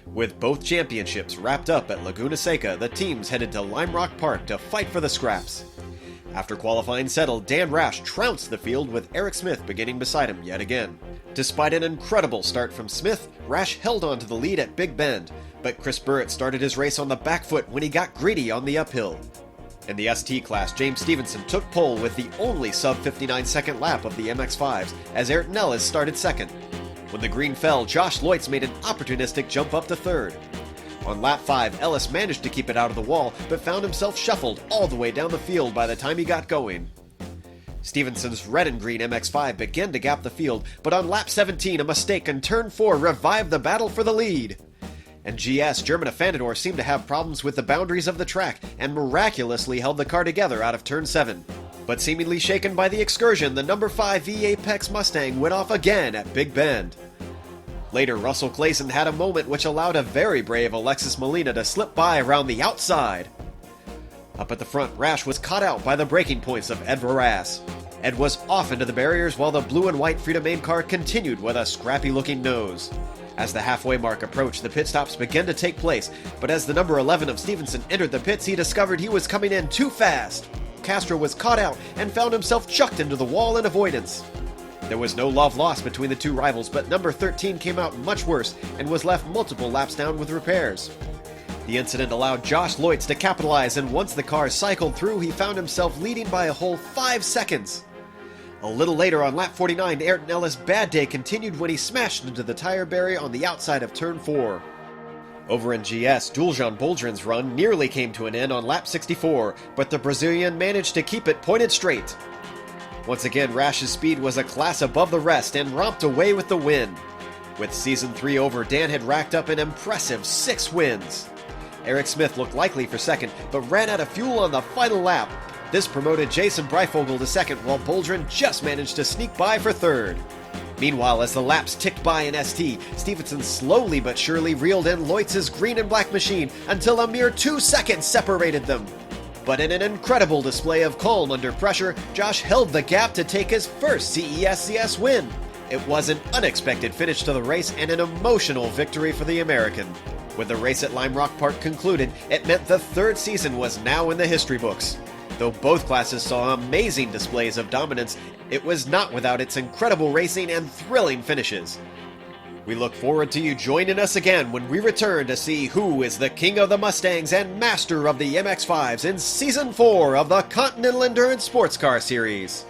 With both championships wrapped up at Laguna Seca, the teams headed to Lime Rock Park to fight for the scraps. After qualifying settled, Dan Rash trounced the field with Eric Smith beginning beside him yet again. Despite an incredible start from Smith, Rash held on to the lead at Big Bend, but Chris Burrett started his race on the back foot when he got greedy on the uphill. In the ST class, James Stevenson took pole with the only sub-59 second lap of the MX-5s as Ayrton Ellis started second. When the green fell, Josh Loitz made an opportunistic jump up to third. On lap 5, Ellis managed to keep it out of the wall, but found himself shuffled all the way down the field by the time he got going. Stevenson's red and green MX-5 began to gap the field, but on lap 17 a mistake in turn 4 revived the battle for the lead. And GS German Afandador seemed to have problems with the boundaries of the track and miraculously held the car together out of turn 7. But seemingly shaken by the excursion, the number 5 V Apex Mustang went off again at Big Bend. Later, Russell Clayson had a moment which allowed a very brave Alexis Molina to slip by around the outside. Up at the front, Rash was caught out by the braking points of Ed Verras. Ed was off into the barriers while the blue and white Freedom Aim car continued with a scrappy-looking nose. As the halfway mark approached, the pit stops began to take place, but as the number 11 of Stevenson entered the pits, he discovered he was coming in too fast. Castro was caught out and found himself chucked into the wall in avoidance. There was no love lost between the two rivals, but number 13 came out much worse and was left multiple laps down with repairs. The incident allowed Josh Loitz to capitalize, and once the car cycled through, he found himself leading by a whole 5 seconds. A little later on lap 49, Ayrton Ellis' bad day continued when he smashed into the tire barrier on the outside of turn 4. Over in GS, Jules-Jean Boldrin's run nearly came to an end on lap 64, but the Brazilian managed to keep it pointed straight. Once again, Rash's speed was a class above the rest and romped away with the win. With Season 3 over, Dan had racked up an impressive 6 wins. Eric Smith looked likely for second, but ran out of fuel on the final lap. This promoted Jason Breifogel to second, while Boldrin just managed to sneak by for third. Meanwhile, as the laps ticked by in ST, Stevenson slowly but surely reeled in Loitz's green and black machine until a mere 2 seconds separated them. But in an incredible display of calm under pressure, Josh held the gap to take his first CESCS win. It was an unexpected finish to the race and an emotional victory for the American. With the race at Lime Rock Park concluded, it meant the third season was now in the history books. Though both classes saw amazing displays of dominance, it was not without its incredible racing and thrilling finishes. We look forward to you joining us again when we return to see who is the king of the Mustangs and master of the MX-5s in Season 4 of the Continental Endurance Sports Car Series.